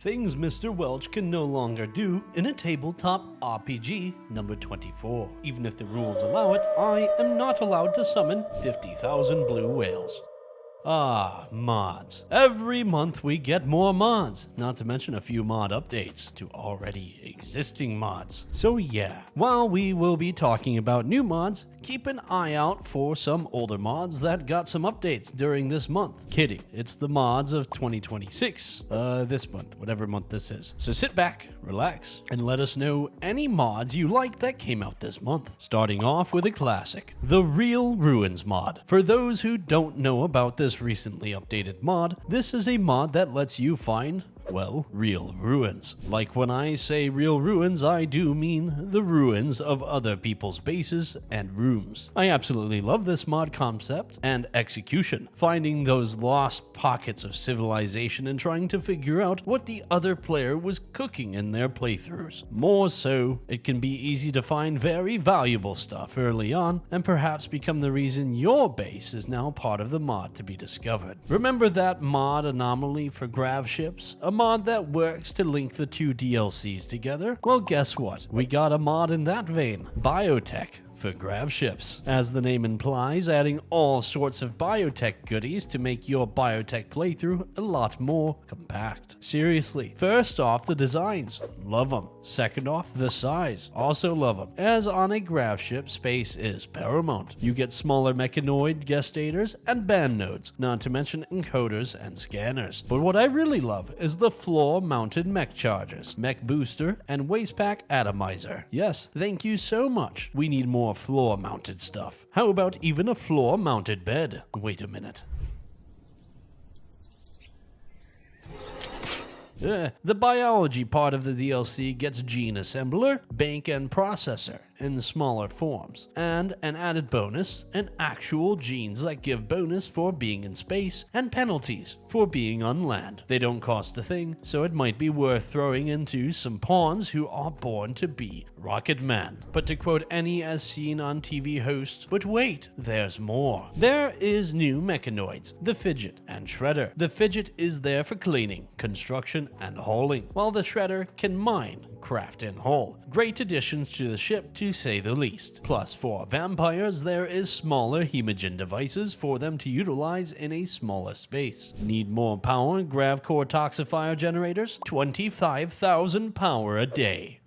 Things Mr. Welch can no longer do in a tabletop RPG number 24. Even if the rules allow it, I am not allowed to summon 50,000 blue whales. Ah, mods. Every month we get more mods, not to mention a few mod updates to already existing mods. So yeah, while we will be talking about new mods, keep an eye out for some older mods that got some updates during this month. Kidding, it's the mods of 2026, this month, whatever month this is. So sit back, relax, and let us know any mods you like that came out this month. Starting off with a classic, the Real Ruins mod. For those who don't know about this recently updated mod, this is a mod that lets you find, well, real ruins. Like when I say real ruins, I do mean the ruins of other people's bases and rooms. I absolutely love this mod concept and execution, finding those lost pockets of civilization and trying to figure out what the other player was cooking in their playthroughs. More so, it can be easy to find very valuable stuff early on and perhaps become the reason your base is now part of the mod to be discovered. Remember that mod anomaly for grav ships? A mod that works to link the two DLCs together? Well, guess what? We got a mod in that vein, Biotech, for grav ships. As the name implies, adding all sorts of biotech goodies to make your biotech playthrough a lot more compact. Seriously, first off, the designs, love them. Second off, the size, also love them. As on a grav ship, space is paramount. You get smaller mechanoid gestators and band nodes, not to mention encoders and scanners. But what I really love is the floor-mounted mech chargers, mech booster, and waste pack atomizer. Yes, thank you so much. We need more floor-mounted stuff. How about even a floor-mounted bed? Wait a minute. The biology part of the DLC gets gene assembler, bank and processor in smaller forms, and an added bonus, and actual genes that give bonus for being in space and penalties for being on land. They don't cost a thing, so it might be worth throwing into some pawns who are born to be Rocket Man. But to quote any as seen on TV host, but wait, there's more. There is new mechanoids, the Fidget and Shredder. The Fidget is there for cleaning, construction, and hauling, while the Shredder can mine, craft, and haul. Great additions to the ship to say the least. Plus, for vampires, there is smaller hemogen devices for them to utilize in a smaller space. Need more power? Grav core toxifier generators? 25,000 power a day.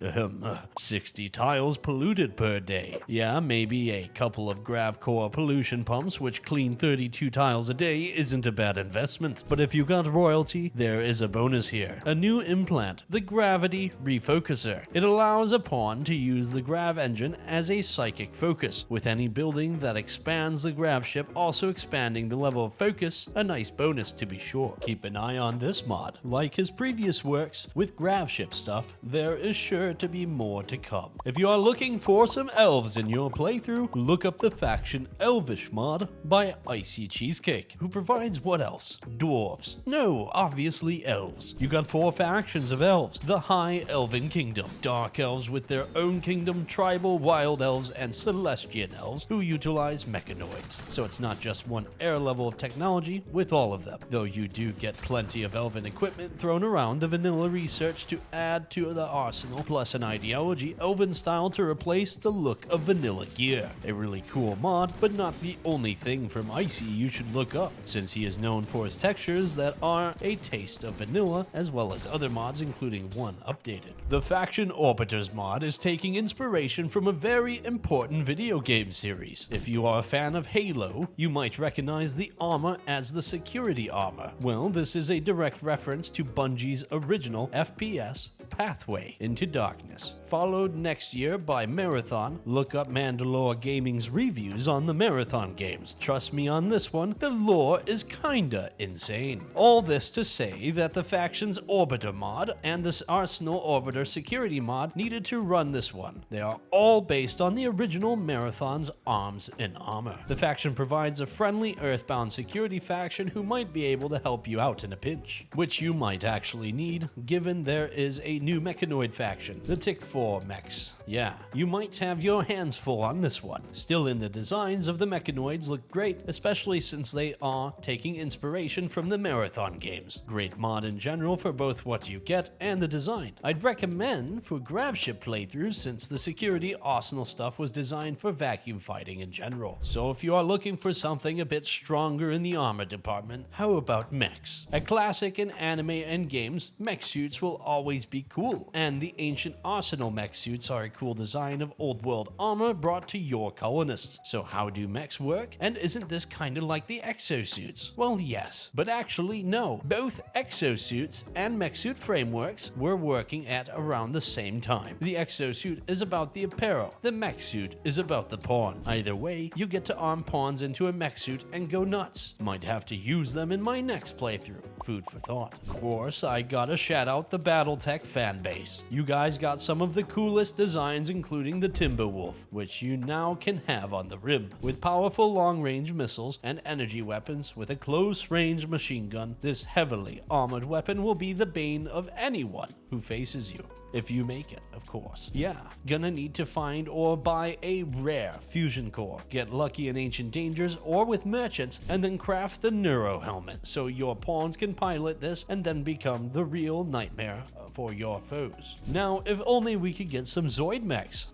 60 tiles polluted per day. Yeah, maybe a couple of grav core pollution pumps which clean 32 tiles a day isn't a bad investment. But if you got royalty, there is a bonus here. A new implant, the Gravity Refocuser. It allows a pawn to use the grav engine as a psychic focus, with any building that expands the grav ship also expanding the level of focus, a nice bonus to be sure. Keep an eye on this mod. Like his previous works, with grav ship stuff, there is sure to be more to come. If you are looking for some elves in your playthrough, look up the faction Elvish mod by Icy Cheesecake, who provides what else? Dwarves. No, obviously elves. You got 4 factions of elves. The High Elven Kingdom, Dark Elves with their own kingdom, Tribal, Wild Elves, and Celestian Elves who utilize mechanoids. So it's not just one air level of technology with all of them, though you do get plenty of elven equipment thrown around the vanilla research to add to the arsenal, plus an ideology elven style to replace the look of vanilla gear. A really cool mod, but not the only thing from Icy you should look up, since he is known for his textures that are a taste of vanilla, as well as other mods including one updated. The Faction Orbiters mod is taking inspiration from a very important video game series. If you are a fan of Halo, you might recognize the armor as the security armor. Well, this is a direct reference to Bungie's original FPS Pathway into Darkness, followed next year by Marathon. Look up Mandalore Gaming's reviews on the Marathon games. Trust me on this one, the lore is kinda insane. All this to say that the Faction's Orbiter mod and this Arsenal Orbiter security mod needed to run this one. They are all based on the original Marathon's arms and armor. The Faction provides a friendly Earthbound security faction who might be able to help you out in a pinch, which you might actually need, given there is a new mechanoid faction, the Tick 4 Mechs. Yeah, you might have your hands full on this one. Still, in the designs of the mechanoids look great, especially since they are taking inspiration from the Marathon games. Great mod in general for both what you get and the design. I'd recommend for grav ship playthroughs since the security arsenal stuff was designed for vacuum fighting in general. So if you are looking for something a bit stronger in the armor department, how about mechs? A classic in anime and games, mech suits will always be cool, and the ancient arsenal mech suits are a cool design of old world armor brought to your colonists. So how do mechs work? And isn't this kinda like the exosuits? Well, yes, but actually no. Both exosuits and mech suit frameworks were working at around the same time. The exosuit is about the apparel, the mech suit is about the pawn. Either way, you get to arm pawns into a mech suit and go nuts. Might have to use them in my next playthrough. Food for thought. Of course, I gotta shout out the Battletech fanbase. You guys got some of the coolest designs, including the Timberwolf, which you now can have on the rim. With powerful long-range missiles and energy weapons with a close-range machine gun, this heavily armored weapon will be the bane of anyone who faces you. If you make it, of course. Yeah, gonna need to find or buy a rare fusion core, get lucky in Ancient Dangers or with merchants, and then craft the Neuro Helmet so your pawns can pilot this and then become the real nightmare for your foes. Now, if only we could get some Zoid mechs.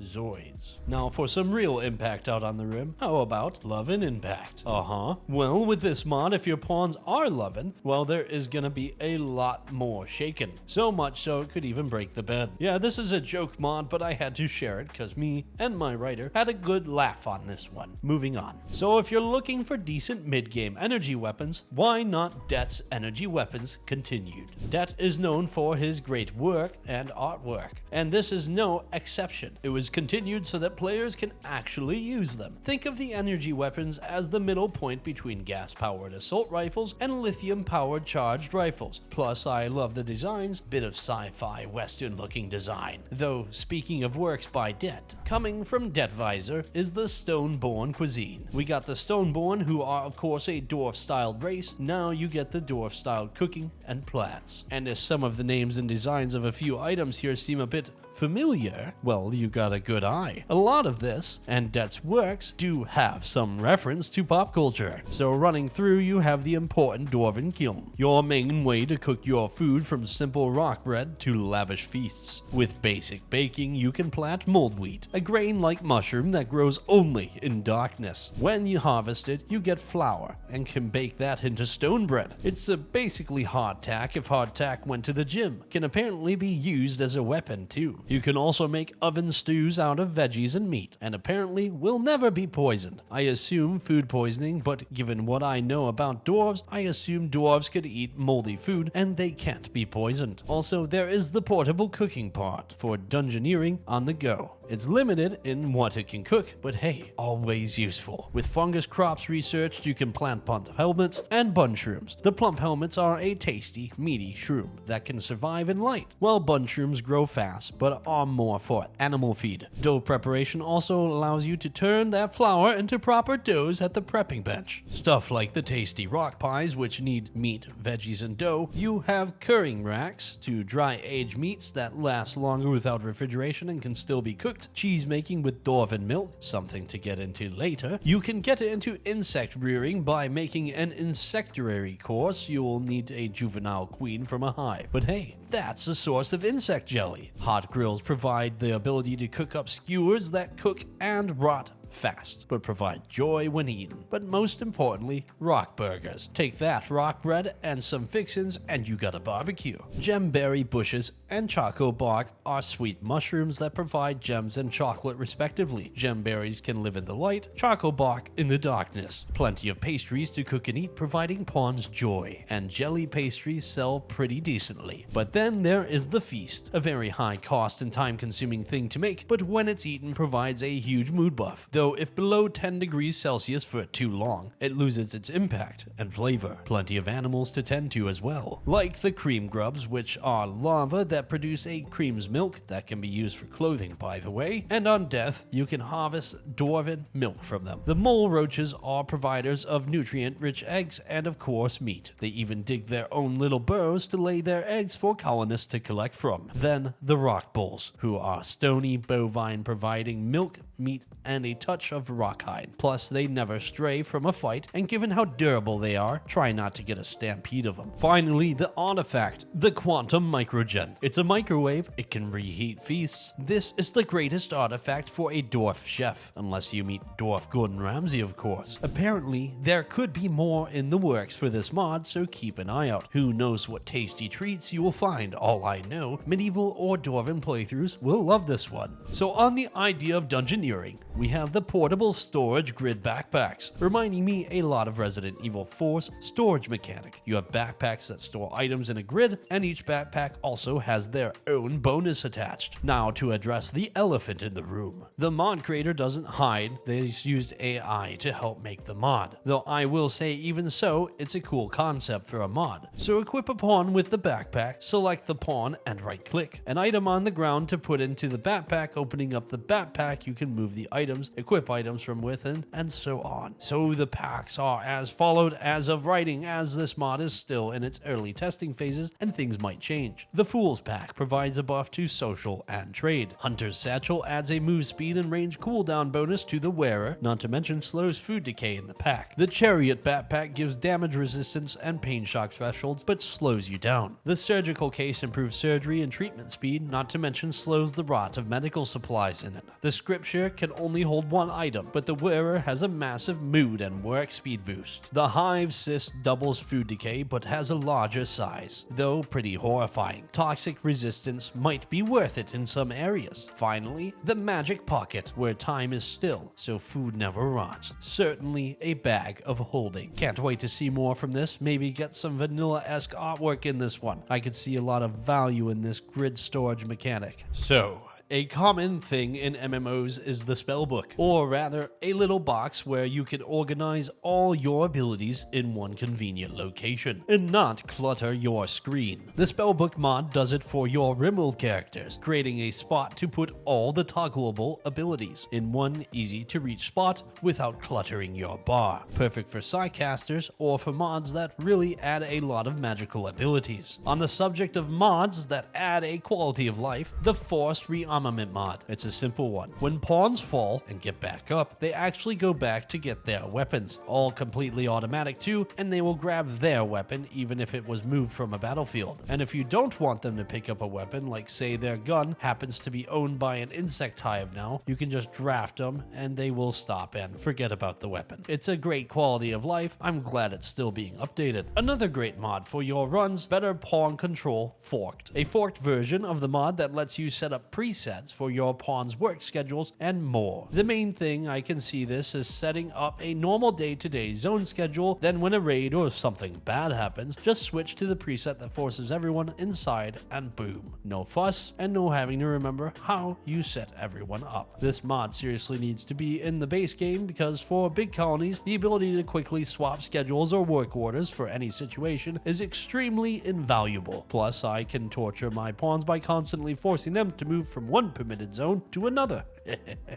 Zoids. Now for some real impact out on the rim, how about Love and Impact? Well, with this mod, if your pawns are loving, well, there is gonna be a lot more shaken. So much so it could even break the bed. Yeah, this is a joke mod, but I had to share it because me and my writer had a good laugh on this one. Moving on. So if you're looking for decent mid-game energy weapons, why not Det's Energy Weapons Continued? Det is known for his great work and artwork, and this is no exception. It was continued so that players can actually use them. Think of the energy weapons as the middle point between gas-powered assault rifles and lithium-powered charged rifles. Plus, I love the designs, bit of sci-fi western-looking design. Though, speaking of works by Det, coming from Detvisor is the Stoneborn cuisine. We got the Stoneborn, who are of course a dwarf-styled race. Now you get the dwarf-styled cooking and plants. And as some of the names and designs of a few items here seem a bit familiar, well, you got a good eye. A lot of this, and Det's works, do have some reference to pop culture. So running through, you have the important dwarven kiln, your main way to cook your food from simple rock bread to lavish feasts. With basic baking, you can plant mold wheat, a grain-like mushroom that grows only in darkness. When you harvest it, you get flour, and can bake that into stone bread. It's basically hardtack if hardtack went to the gym. Can apparently be used as a weapon too. You can also make oven stews out of veggies and meat, and apparently will never be poisoned. I assume food poisoning, but given what I know about dwarves, I assume dwarves could eat moldy food and they can't be poisoned. Also, there is the portable cooking part for dungeoneering on the go. It's limited in what it can cook, but hey, always useful. With fungus crops researched, you can plant plump helmets and bun shrooms. The plump helmets are a tasty, meaty shroom that can survive in light, while bun shrooms grow fast, but are more for animal feed. Dough preparation also allows you to turn that flour into proper doughs at the prepping bench. Stuff like the tasty rock pies, which need meat, veggies, and dough. You have curing racks to dry age meats that last longer without refrigeration and can still be cooked. Cheese making with dwarven milk, something to get into later. You can get into insect rearing by making an insectary course. You'll need a juvenile queen from a hive. But hey, that's a source of insect jelly. Hot grills provide the ability to cook up skewers that cook and rot fast, but provide joy when eaten. But most importantly, rock burgers. Take that rock bread and some fixins and you got a barbecue. Gemberry bushes and choco bark are sweet mushrooms that provide gems and chocolate respectively. Gemberries can live in the light, choco bark in the darkness. Plenty of pastries to cook and eat, providing pawns joy. And jelly pastries sell pretty decently. But then there is the feast, a very high cost and time consuming thing to make, but when it's eaten provides a huge mood buff. Though though if below 10 degrees Celsius for too long, it loses its impact and flavor. Plenty of animals to tend to as well, like the cream grubs, which are larvae that produce a cream's milk that can be used for clothing, by the way, and on death, you can harvest dwarven milk from them. The mole roaches are providers of nutrient-rich eggs and of course meat. They even dig their own little burrows to lay their eggs for colonists to collect from. Then the rock bulls, who are stony bovine providing milk, meat, and a touch of rawhide. Plus, they never stray from a fight, and given how durable they are, try not to get a stampede of them. Finally, the artifact, the quantum microgen. It's a microwave, it can reheat feasts. This is the greatest artifact for a dwarf chef, unless you meet dwarf Gordon Ramsay, of course. Apparently, there could be more in the works for this mod, so keep an eye out. Who knows what tasty treats you will find? All I know, medieval or dwarven playthroughs will love this one. So on the idea of dungeoneering, we have the portable storage grid backpacks, reminding me a lot of Resident Evil 4's storage mechanic. You have backpacks that store items in a grid, and each backpack also has their own bonus attached. Now to address the elephant in the room. The mod creator doesn't hide, they used AI to help make the mod. Though I will say even so, it's a cool concept for a mod. So equip a pawn with the backpack, select the pawn and right click. An item on the ground to put into the backpack, opening up the backpack you can move the items, equip items from within, and so on. So the packs are as followed as of writing, as this mod is still in its early testing phases and things might change. The Fool's Pack provides a buff to social and trade. Hunter's Satchel adds a move speed and range cooldown bonus to the wearer, not to mention slows food decay in the pack. The Chariot Backpack gives damage resistance and pain shock thresholds, but slows you down. The Surgical Case improves surgery and treatment speed, not to mention slows the rot of medical supplies in it. The Scripture can only hold one item, but the wearer has a massive mood and work speed boost. The Hive Cyst doubles food decay, but has a larger size, though pretty horrifying. Toxic resistance might be worth it in some areas. Finally, the Magic Pocket, where time is still, so food never rots. Certainly a bag of holding. Can't wait to see more from this, maybe get some vanilla-esque artwork in this one. I could see a lot of value in this grid storage mechanic. So, a common thing in MMOs is the spellbook, or rather, a little box where you can organize all your abilities in one convenient location, and not clutter your screen. The spellbook mod does it for your Rimworld characters, creating a spot to put all the toggleable abilities in one easy-to-reach spot without cluttering your bar. Perfect for sidecasters or for mods that really add a lot of magical abilities. On the subject of mods that add a quality of life, the Forced Rearmament mod. It's a simple one. When pawns fall and get back up, they actually go back to get their weapons. All completely automatic too, and they will grab their weapon even if it was moved from a battlefield. And if you don't want them to pick up a weapon, like say their gun happens to be owned by an insect hive now, you can just draft them and they will stop and forget about the weapon. It's a great quality of life. I'm glad it's still being updated. Another great mod for your runs, better pawn control forked. A forked version of the mod that lets you set up presets for your pawn's work schedules and more. The main thing I can see this is setting up a normal day-to-day zone schedule, then when a raid or something bad happens, just switch to the preset that forces everyone inside and boom. No fuss and no having to remember how you set everyone up. This mod seriously needs to be in the base game because for big colonies, the ability to quickly swap schedules or work orders for any situation is extremely invaluable. Plus, I can torture my pawns by constantly forcing them to move from one permitted zone to another.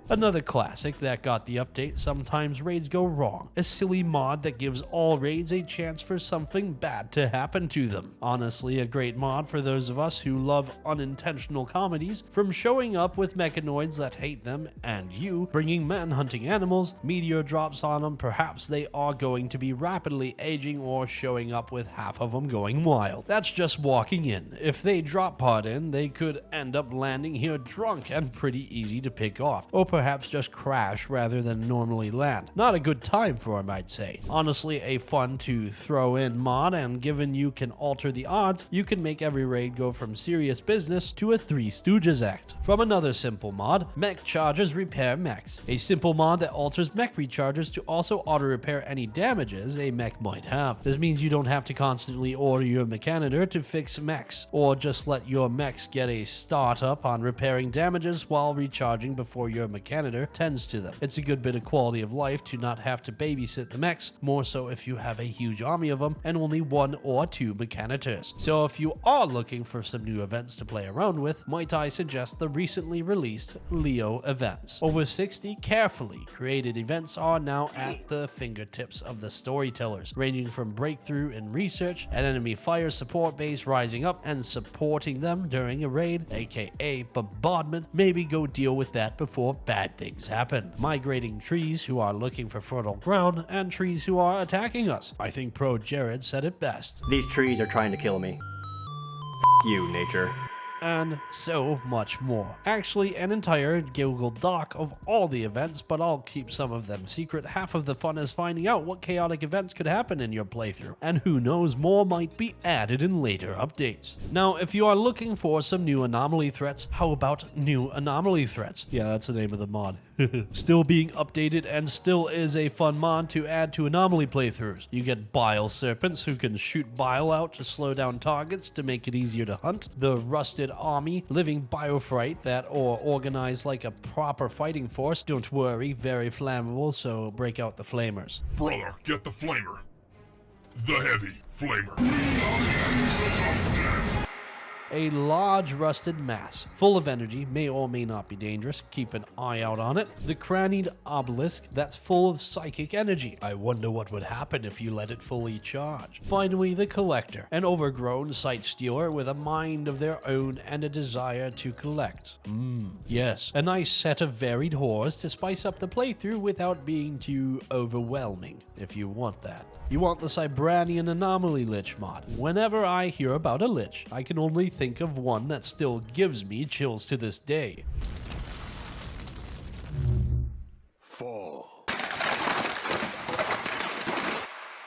Another classic that got the update, sometimes raids go wrong. A silly mod that gives all raids a chance for something bad to happen to them. Honestly, a great mod for those of us who love unintentional comedies, from showing up with mechanoids that hate them and you, bringing man-hunting animals, meteor drops on them, perhaps they are going to be rapidly aging or showing up with half of them going wild. That's just walking in. If they drop pod in, they could end up landing here drunk and pretty easy to pick off, or perhaps just crash rather than normally land. Not a good time for him, I'd say. Honestly, a fun to throw in mod, and given you can alter the odds, you can make every raid go from serious business to a Three Stooges act. From another simple mod, Mech Chargers Repair Mechs, a simple mod that alters mech recharges to also auto-repair any damages a mech might have. This means you don't have to constantly order your mechanitor to fix mechs, or just let your mechs get a startup on repairing bearing damages while recharging before your mechanitor tends to them. It's a good bit of quality of life to not have to babysit the mechs, more so if you have a huge army of them and only 1 or 2 mechanitors. So if you are looking for some new events to play around with, might I suggest the recently released Leo events. Over 60 carefully created events are now at the fingertips of the storytellers, ranging from breakthrough in research, an enemy fire support base rising up and supporting them during a raid, aka bombardment. Maybe go deal with that before bad things happen. Migrating trees who are looking for fertile ground, and trees who are attacking us. I think Pro Jared said it best. These trees are trying to kill me. You, nature. And so much more. Actually, an entire Google Doc of all the events, but I'll keep some of them secret. Half of the fun is finding out what chaotic events could happen in your playthrough, and who knows, more might be added in later updates. Now, if you are looking for some new anomaly threats, how about new anomaly threats? Yeah, that's the name of the mod. Still being updated and still is a fun mod to add to anomaly playthroughs. You get bile serpents who can shoot bile out to slow down targets to make it easier to hunt. The rusted army, living biofright that are organized like a proper fighting force. Don't worry, very flammable, so break out the flamers. Brother, get the flamer. The heavy flamer. A large rusted mass, full of energy, may or may not be dangerous. Keep an eye out on it. The crannied obelisk that's full of psychic energy. I wonder what would happen if you let it fully charge. Finally, the collector, an overgrown sight stealer with a mind of their own and a desire to collect. Yes, a nice set of varied horrors to spice up the playthrough without being too overwhelming, if you want that. You want the Cybranian Anomaly Lich mod. Whenever I hear about a Lich, I can only think of one that still gives me chills to this day. Fall.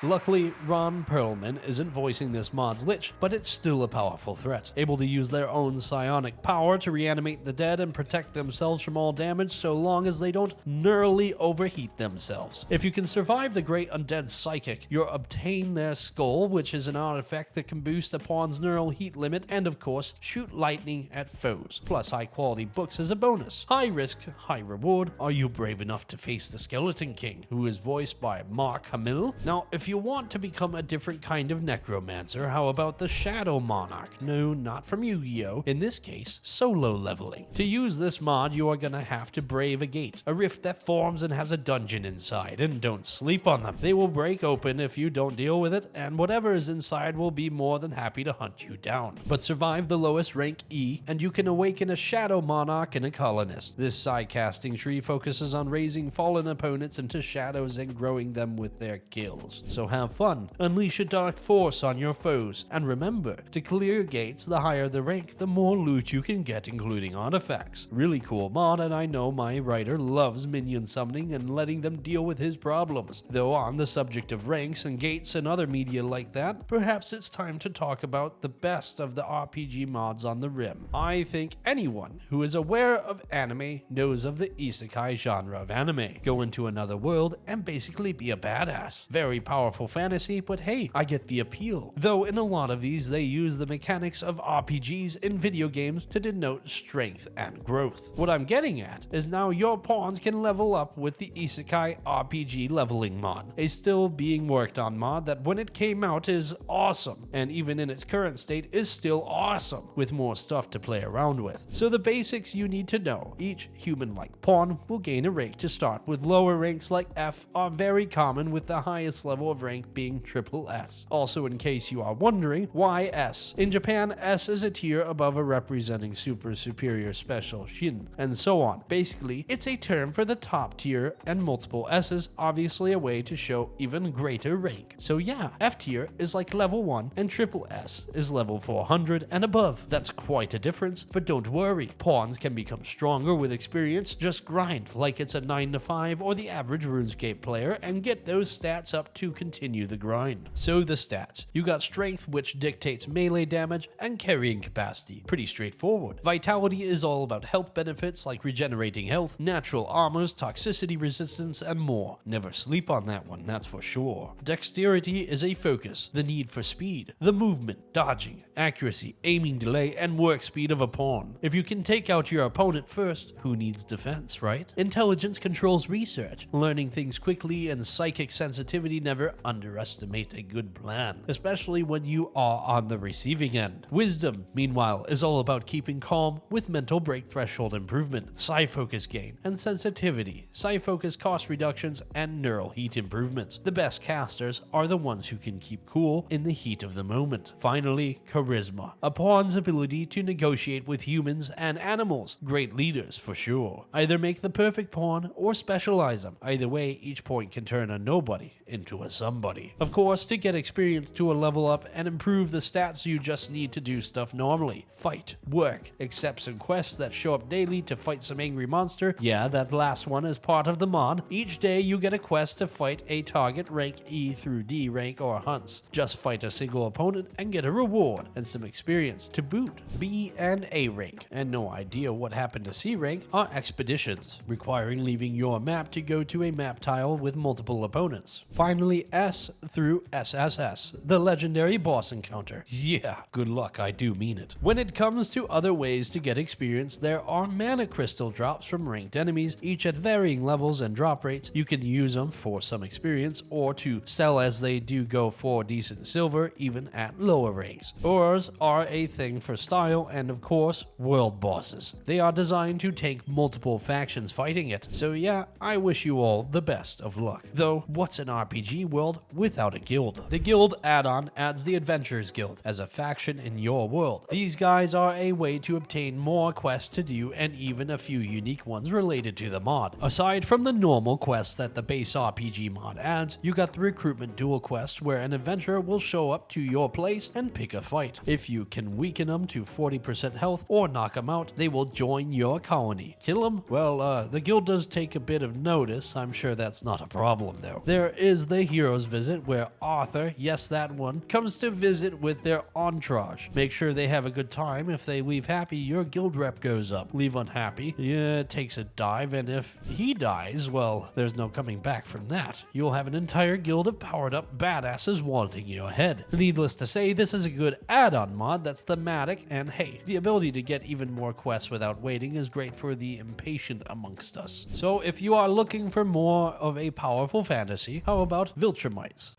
Luckily, Ron Perlman isn't voicing this mod's Lich, but it's still a powerful threat, able to use their own psionic power to reanimate the dead and protect themselves from all damage so long as they don't neurally overheat themselves. If you can survive the Great Undead Psychic, you'll obtain their skull, which is an artifact that can boost a pawn's neural heat limit and, of course, shoot lightning at foes, plus high-quality books as a bonus. High risk, high reward. Are you brave enough to face the Skeleton King, who is voiced by Mark Hamill? Now, if you want to become a different kind of necromancer, how about the Shadow Monarch? No, not from Yu-Gi-Oh! In this case, solo leveling. To use this mod, you are gonna have to brave a gate, a rift that forms and has a dungeon inside, and don't sleep on them. They will break open if you don't deal with it, and whatever is inside will be more than happy to hunt you down. But survive the lowest rank E, and you can awaken a Shadow Monarch and a Colonist. This side-casting tree focuses on raising fallen opponents into shadows and growing them with their kills. So have fun, unleash a dark force on your foes, and remember, to clear gates, the higher the rank, the more loot you can get, including artifacts. Really cool mod, and I know my writer loves minion summoning and letting them deal with his problems. Though on the subject of ranks and gates and other media like that, perhaps it's time to talk about the best of the RPG mods on the Rim. I think anyone who is aware of anime knows of the Isekai genre of anime. Go into another world and basically be a badass. Very powerful fantasy, but hey, I get the appeal. Though in a lot of these, they use the mechanics of RPGs in video games to denote strength and growth. What I'm getting at is now your pawns can level up with the Isekai RPG leveling mod, a still being worked on mod that when it came out is awesome, and even in its current state is still awesome, with more stuff to play around with. So the basics you need to know. Each human-like pawn will gain a rank to start with. Lower ranks like F are very common, with the highest level of rank being triple S. Also, in case you are wondering, why S? In Japan, S is a tier above a representing super, superior, special, shin, and so on. Basically, it's a term for the top tier, and multiple S's obviously a way to show even greater rank. So yeah, F tier is like level 1 and triple S is level 400 and above. That's quite a difference, but don't worry, pawns can become stronger with experience. Just grind like it's a 9 to 5 or the average RuneScape player and get those stats up to continue the grind. So the stats. You got strength, which dictates melee damage, and carrying capacity. Pretty straightforward. Vitality is all about health benefits like regenerating health, natural armors, toxicity resistance, and more. Never sleep on that one, that's for sure. Dexterity is a focus, the need for speed, the movement, dodging, accuracy, aiming delay, and work speed of a pawn. If you can take out your opponent first, who needs defense, right? Intelligence controls research. Learning things quickly and psychic sensitivity. Never underestimate a good plan, especially when you are on the receiving end. Wisdom, meanwhile, is all about keeping calm with mental break threshold improvement, psi focus gain, and sensitivity, psi focus cost reductions, and neural heat improvements. The best casters are the ones who can keep cool in the heat of the moment. Finally, charisma, a pawn's ability to negotiate with humans and animals. Great leaders for sure. Either make the perfect pawn or specialize them. Either way, each point can turn a nobody into a somebody. Of course, to get experience to a level up and improve the stats, you just need to do stuff normally. Fight, work, accept some quests that show up daily to fight some angry monster. Yeah, that last one is part of the mod. Each day you get a quest to fight a target rank E through D rank or hunts. Just fight a single opponent and get a reward and some experience to boot. B and A rank, and no idea what happened to C rank, are expeditions, requiring leaving your map to go to a map tile with multiple opponents. Finally, S through SSS, the legendary boss encounter. Yeah, good luck, I do mean it. When it comes to other ways to get experience, there are mana crystal drops from ranked enemies, each at varying levels and drop rates. You can use them for some experience or to sell, as they do go for decent silver even at lower ranks. Ores are a thing for style, and of course, world bosses. They are designed to take multiple factions fighting it. So yeah, I wish you all the best of luck. Though, what's an RPG world without a guild? The guild add-on adds the Adventurers Guild as a faction in your world. These guys are a way to obtain more quests to do, and even a few unique ones related to the mod. Aside from the normal quests that the base RPG mod adds, you got the recruitment duel quest where an adventurer will show up to your place and pick a fight. If you can weaken them to 40% health or knock them out, they will join your colony. Kill them? Well, the guild does take a bit of notice. I'm sure that's not a problem though. There is the Hero's Visit, where Arthur, yes that one, comes to visit with their entourage. Make sure they have a good time. If they leave happy, your guild rep goes up. Leave unhappy, yeah, it takes a dive, and if he dies, well, there's no coming back from that. You'll have an entire guild of powered up badasses wanting your head. Needless to say, this is a good add-on mod that's thematic, and hey, the ability to get even more quests without waiting is great for the impatient amongst us. So if you are looking for more of a powerful fantasy, how about Viltrumites?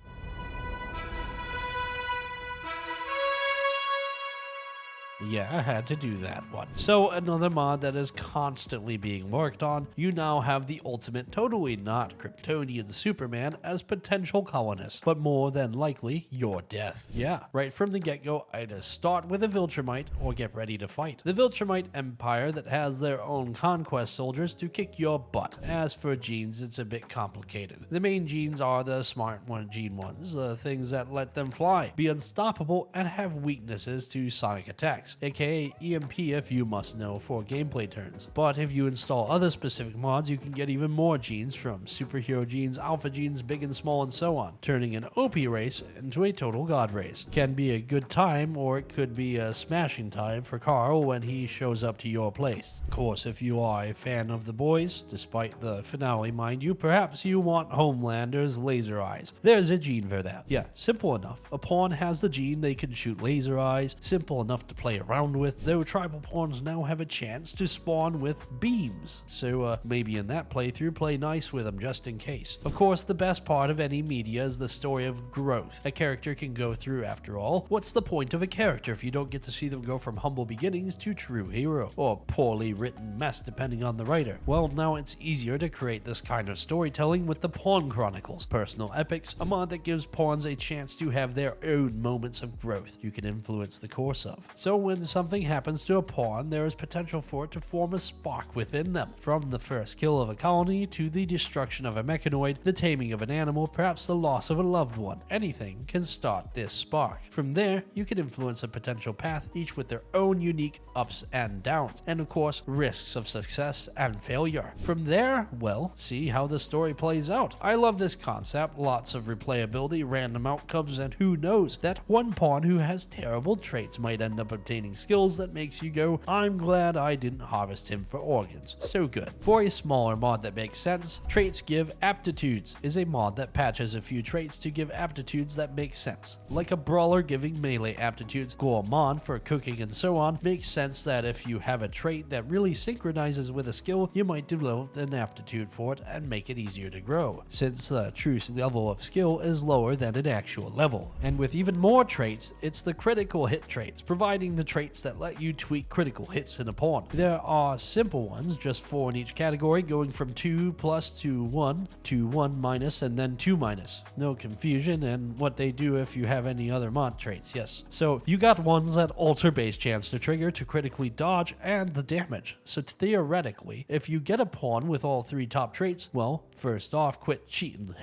Yeah, I had to do that one. So another mod that is constantly being worked on, you now have the ultimate, totally not Kryptonian Superman as potential colonist, but more than likely your death. Yeah, right from the get-go, either start with a Viltrumite or get ready to fight. The Viltrumite Empire that has their own conquest soldiers to kick your butt. As for genes, it's a bit complicated. The main genes are the smart gene ones, the things that let them fly, be unstoppable, and have weaknesses to sonic attacks, aka EMP if you must know for gameplay turns. But if you install other specific mods, you can get even more genes, from superhero genes, alpha genes, big and small, and so on, turning an OP race into a total god race. Can be a good time, or it could be a smashing time for Carl when he shows up to your place. Of course, if you are a fan of The Boys, despite the finale mind you, perhaps you want Homelander's laser eyes. There's a gene for that. Yeah, simple enough. A pawn has the gene, they can shoot laser eyes, simple enough to play around with, though tribal pawns now have a chance to spawn with beams. So maybe in that playthrough, play nice with them just in case. Of course, the best part of any media is the story of growth a character can go through. After all, what's the point of a character if you don't get to see them go from humble beginnings to true hero, or poorly written mess depending on the writer? Well, now it's easier to create this kind of storytelling with the Pawn Chronicles, personal epics, a mod that gives pawns a chance to have their own moments of growth you can influence the course of. So when something happens to a pawn, there is potential for it to form a spark within them. From the first kill of a colony to the destruction of a mechanoid, the taming of an animal, perhaps the loss of a loved one, anything can start this spark. From there, you can influence a potential path, each with their own unique ups and downs, and of course, risks of success and failure. From there, well, see how the story plays out. I love this concept, lots of replayability, random outcomes, and who knows, that one pawn who has terrible traits might end up obtaining skills that makes you go, I'm glad I didn't harvest him for organs. So good. For a smaller mod that makes sense, Traits Give Aptitudes is a mod that patches a few traits to give aptitudes that make sense. Like a brawler giving melee aptitudes, gourmand for cooking and so on, makes sense that if you have a trait that really synchronizes with a skill, you might develop an aptitude for it and make it easier to grow, since the true level of skill is lower than an actual level. And with even more traits, it's the critical hit traits, providing the traits that let you tweak critical hits in a pawn. There are simple ones, just 4 in each category, going from 2+ to 1 to 1-, and then 2-. No confusion, and what they do if you have any other mod traits, yes. So you got ones that alter base chance to trigger to critically dodge and the damage. So theoretically, if you get a pawn with all 3 top traits, well, first off, quit cheating.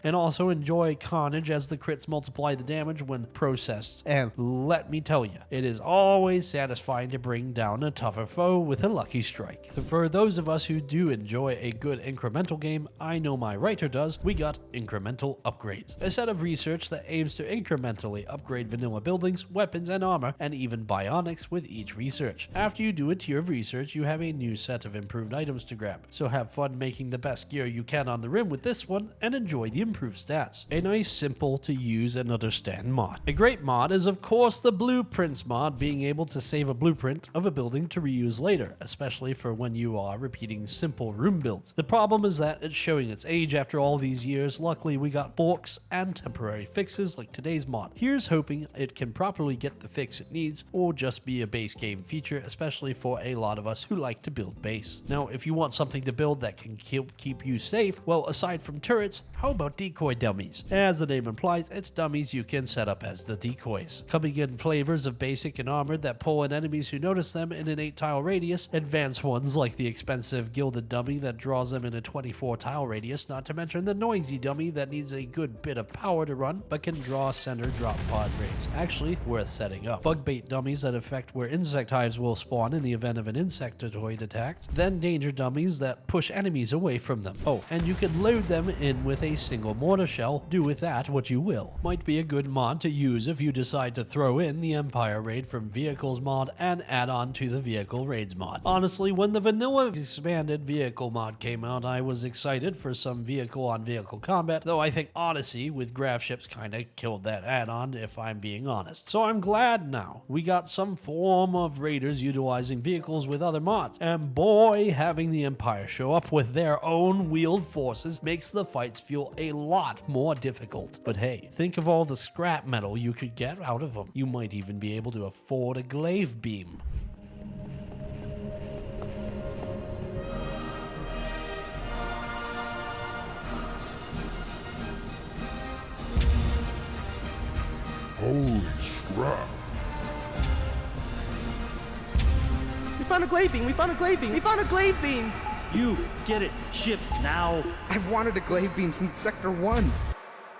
And also enjoy carnage as the crits multiply the damage when processed. And let me tell you, it is always satisfying to bring down a tougher foe with a lucky strike. For those of us who do enjoy a good incremental game, I know my writer does, we got incremental upgrades. A set of research that aims to incrementally upgrade vanilla buildings, weapons and armor, and even bionics with each research. After you do a tier of research, you have a new set of improved items to grab. So have fun making the best gear you can on the rim with this one and enjoy the improved stats. A nice, simple to use and understand mod. A great mod is of course the blueprints mod, being able to save a blueprint of a building to reuse later, especially for when you are repeating simple room builds. The problem is that it's showing its age after all these years. Luckily we got forks and temporary fixes like today's mod. Here's hoping it can properly get the fix it needs, or just be a base game feature, especially for a lot of us who like to build base. Now if you want something to build that can keep you safe, well, aside from turrets, how about decoy dummies? As the name implies, it's dummies you can set up as the decoys, coming in flavors of basic and armored that pull in enemies who notice them in an 8-tile radius, advanced ones like the expensive gilded dummy that draws them in a 24-tile radius, not to mention the noisy dummy that needs a good bit of power to run but can draw center drop pod rays. Actually, worth setting up. Bug bait dummies that affect where insect hives will spawn in the event of an insectoid attack, then danger dummies that push enemies away from them. Oh, and you can load them in with a single mortar shell. Do with that what you will. Might be a good mod to use if you decide to throw in the Empire Raid from Vehicles mod and add on to the Vehicle Raids mod. Honestly, when the vanilla expanded vehicle mod came out, I was excited for some vehicle-on-vehicle combat, though I think Odyssey with grav ships kinda killed that add-on if I'm being honest. So I'm glad now we got some form of raiders utilizing vehicles with other mods, and boy, having the Empire show up with their own wheeled forces makes the fights feel a lot more difficult. But hey, think of all the scrap metal you could get out of them. You might even be able to afford a glaive beam. Holy scrap. We found a glaive beam! We found a glaive beam! We found a glaive beam! You get it, ship now. I've wanted a glaive beam since Sector 1.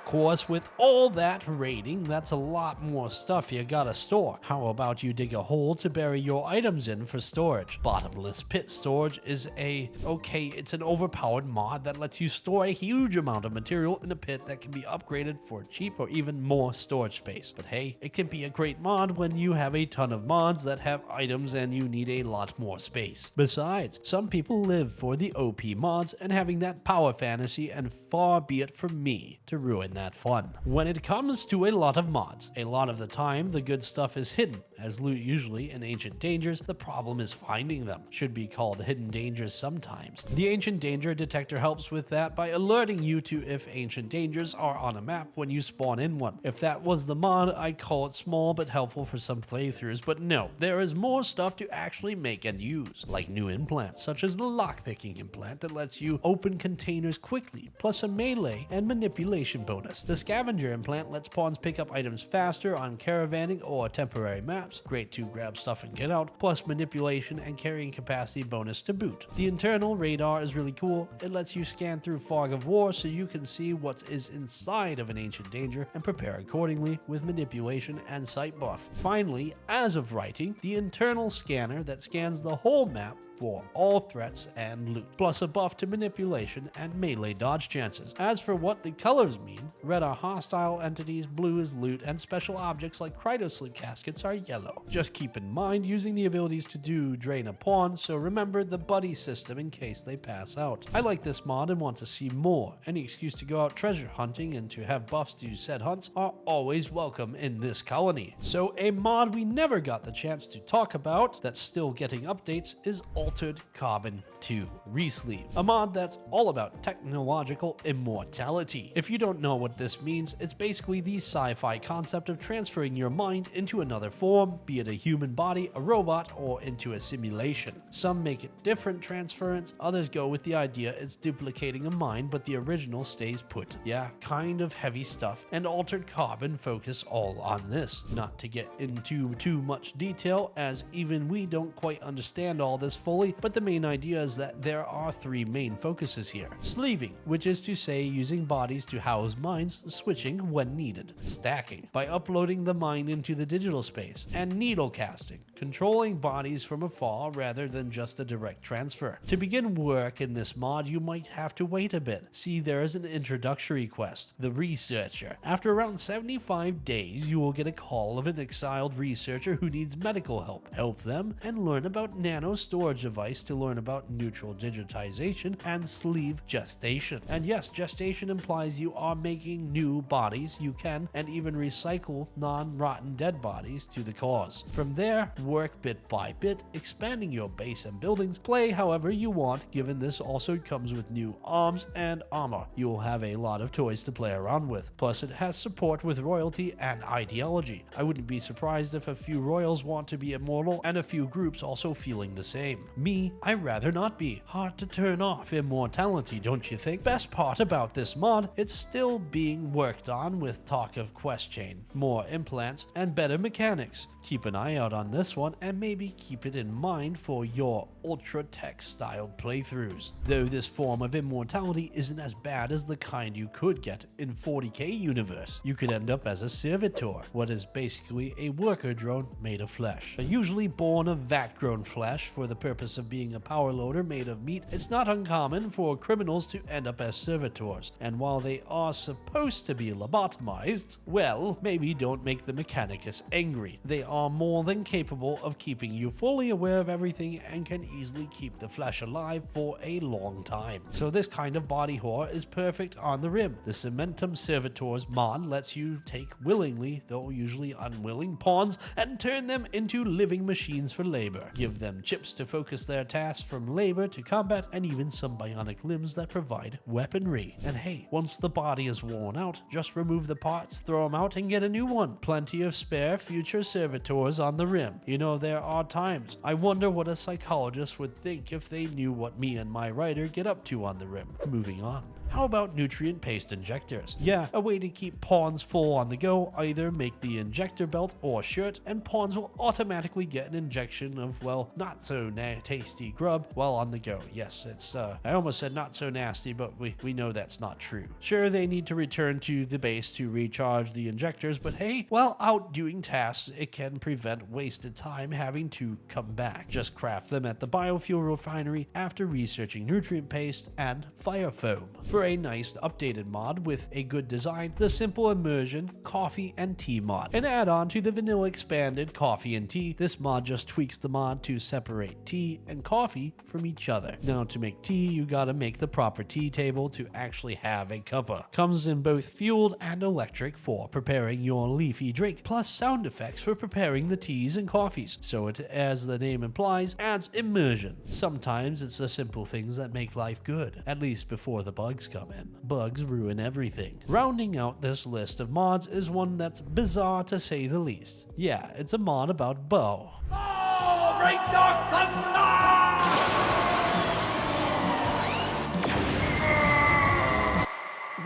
Course, with all that raiding, that's a lot more stuff you gotta store. How about you dig a hole to bury your items in for storage? Bottomless pit storage is it's an overpowered mod that lets you store a huge amount of material in a pit that can be upgraded for cheap or even more storage space. But hey, it can be a great mod when you have a ton of mods that have items and you need a lot more space. Besides, some people live for the OP mods and having that power fantasy, and far be it from me to ruin that fun. When it comes to a lot of mods, a lot of the time the good stuff is hidden, as loot usually in Ancient Dangers. The problem is finding them. Should be called hidden dangers sometimes. The Ancient Danger Detector helps with that by alerting you to if Ancient Dangers are on a map when you spawn in one. If that was the mod, I'd call it small but helpful for some playthroughs, but no, there is more stuff to actually make and use, like new implants such as the lockpicking implant that lets you open containers quickly, plus a melee and manipulation bonus. The scavenger implant lets pawns pick up items faster on caravanning or temporary maps, maps, great to grab stuff and get out, plus manipulation and carrying capacity bonus to boot. The internal radar is really cool. It lets you scan through fog of war so you can see what is inside of an ancient danger and prepare accordingly with manipulation and sight buff. Finally, as of writing, the internal scanner that scans the whole map for all threats and loot, plus a buff to manipulation and melee dodge chances. As for what the colors mean, red are hostile entities, blue is loot, and special objects like cryosleep caskets are yellow. Just keep in mind using the abilities to drain a pawn, so remember the buddy system in case they pass out. I like this mod and want to see more. Any excuse to go out treasure hunting and to have buffs to said hunts are always welcome in this colony. So a mod we never got the chance to talk about that's still getting updates is Altered Carbon 2 Resleep, a mod that's all about technological immortality. If you don't know what this means, it's basically the sci-fi concept of transferring your mind into another form, be it a human body, a robot, or into a simulation. Some make it different transference, others go with the idea it's duplicating a mind but the original stays put. Yeah, kind of heavy stuff, and Altered Carbon focus all on this. Not to get into too much detail, as even we don't quite understand all this fully, but the main idea is that there are three main focuses here. Sleeving, which is to say using bodies to house minds, switching when needed. Stacking, by uploading the mind into the digital space. And needle casting, controlling bodies from afar rather than just a direct transfer. To begin work in this mod, you might have to wait a bit. See, there is an introductory quest, the Researcher. After around 75 days, you will get a call of an exiled researcher who needs medical help. Help them and learn about nano storage device to learn about neutral digitization and sleeve gestation. And yes, gestation implies you are making new bodies. You can and even recycle non-rotten dead bodies to the cause. From there, work bit by bit, expanding your base and buildings. Play however you want, given this also comes with new arms and armor. You will have a lot of toys to play around with. Plus, it has support with royalty and ideology. I wouldn't be surprised if a few royals want to be immortal and a few groups also feeling the same. Me, I'd rather not be. Hard to turn off immortality, don't you think? Best part about this mod, it's still being worked on with talk of quest chain, more implants, and better mechanics. Keep an eye out on this one and maybe keep it in mind for your ultra tech styled playthroughs. Though this form of immortality isn't as bad as the kind you could get in 40k universe. You could end up as a servitor, what is basically a worker drone made of flesh. Usually born of vat-grown flesh for the purpose of being a power loader made of meat, it's not uncommon for criminals to end up as servitors, and while they are supposed to be lobotomized, well, maybe don't make the mechanicus angry. They are more than capable of keeping you fully aware of everything and can easily keep the flesh alive for a long time. So this kind of body horror is perfect on the rim. The Cementum Servitors mod lets you take willingly, though usually unwilling, pawns and turn them into living machines for labor. Give them chips to focus their tasks from labor to combat, and even some bionic limbs that provide weaponry. And hey, once the body is worn out, just remove the parts, throw them out, and get a new one. Plenty of spare future servitors on the rim. You know, there are times I wonder what a psychologist would think if they knew what me and my writer get up to on the rim. Moving on. How about nutrient paste injectors? Yeah, a way to keep pawns full on the go. Either make the injector belt or shirt, and pawns will automatically get an injection of, well, not so tasty grub while on the go. Yes, it's, I almost said not so nasty, but we know that's not true. Sure, they need to return to the base to recharge the injectors, but hey, while out doing tasks, it can prevent wasted time having to come back. Just craft them at the biofuel refinery after researching nutrient paste and fire foam. For a nice updated mod with a good design, the simple immersion coffee and tea mod. An add-on to the vanilla expanded coffee and tea, this mod just tweaks the mod to separate tea and coffee from each other. Now to make tea, you gotta make the proper tea table to actually have a cuppa. Comes in both fueled and electric for preparing your leafy drink, plus sound effects for preparing the teas and coffees. So it, as the name implies, adds immersion. Sometimes it's the simple things that make life good, at least before the bugs come in. Bugs ruin everything. Rounding out this list of mods is one that's bizarre to say the least. Yeah, it's a mod about bow. Oh, break dark thunder!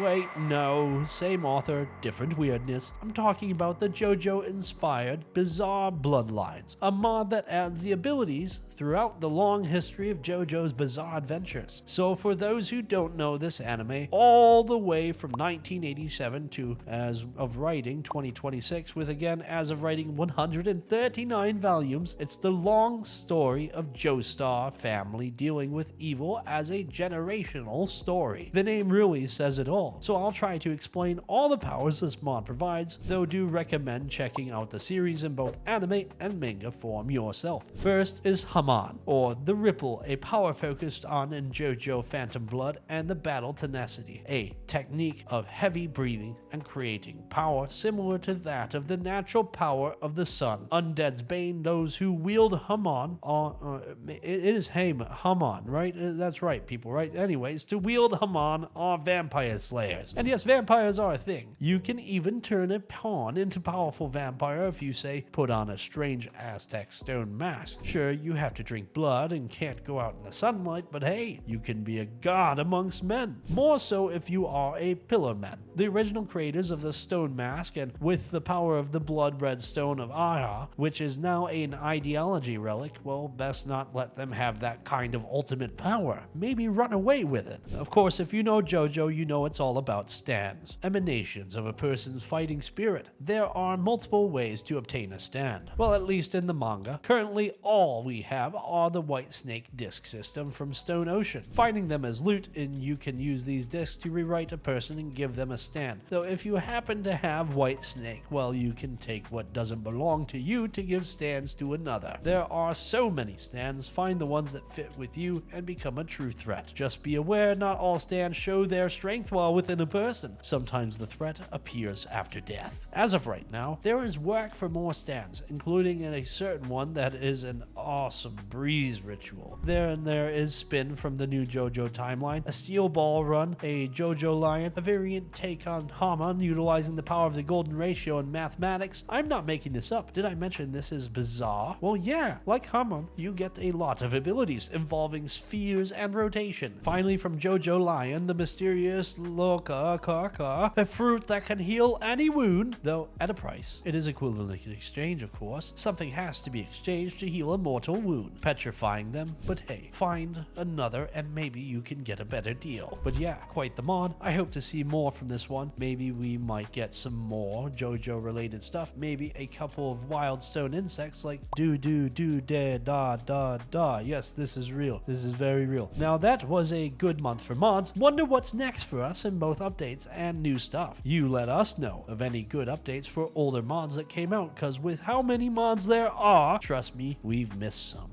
Wait, no, same author, different weirdness. I'm talking about the JoJo-inspired Bizarre Bloodlines, a mod that adds the abilities throughout the long history of JoJo's bizarre adventures. So for those who don't know this anime, all the way from 1987 to, as of writing, 2026, with again, as of writing, 139 volumes, it's the long story of Joestar family dealing with evil as a generational story. The name really says it all, so I'll try to explain all the powers this mod provides, though do recommend checking out the series in both anime and manga form yourself. First is Haman, or the Ripple, a power focused on in JoJo Phantom Blood and the Battle Tenacity, a technique of heavy breathing and creating power similar to that of the natural power of the sun. Undead's Bane, those who wield Haman are, it is Haman, right? That's right, people, right? Anyways, to wield Haman are vampire slayers. And yes, vampires are a thing. You can even turn a pawn into powerful vampire if you, say, put on a strange Aztec stone mask. Sure, you have to drink blood and can't go out in the sunlight, but hey, you can be a god amongst men. More so if you are a pillar man. The original creators of the stone mask, and with the power of the blood red stone of Aha, which is now an ideology relic, well, best not let them have that kind of ultimate power. Maybe run away with it. Of course, if you know JoJo, you know it's all about stands, emanations of a person's fighting spirit. There are multiple ways to obtain a stand. Well, at least in the manga. Currently, all we have are the White Snake disc system from Stone Ocean. Finding them as loot, and you can use these discs to rewrite a person and give them a stand. Though if you happen to have White Snake, well, you can take what doesn't belong to you to give stands to another. There are so many stands, find the ones that fit with you and become a true threat. Just be aware, not all stands show their strength while within a person. Sometimes the threat appears after death. As of right now, there is work for more stands, including in a certain one that is an awesome breeze ritual. There is Spin from the new JoJo timeline, a steel ball run, a JoJo lion, a variant take on Haman utilizing the power of the golden ratio and mathematics. I'm not making this up. Did I mention this is bizarre? Well, yeah, like Haman, you get a lot of abilities involving spheres and rotation. Finally, from JoJo Lion, the mysterious Loka Kaka, a fruit that can heal any wound, though at a price. It is equivalent in exchange, of course. Something has to be exchanged to heal a mortal wound, petrifying them, but hey, find another and maybe you can get a better deal. But yeah, quite the mod. I hope to see more from this one. Maybe we might get some more JoJo related stuff. Maybe a couple of wild stone insects like do da da da da. Yes, this is real. This is very real. Now that was a good month for mods. Wonder what's next for us in both updates and new stuff. You let us know of any good updates for older mods that came out, because with how many mods there are, trust me, we've missed some.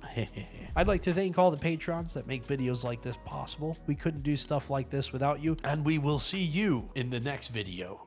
I'd like to thank all the patrons that make videos like this possible. We couldn't do stuff like this without you, and we will see you in the next video.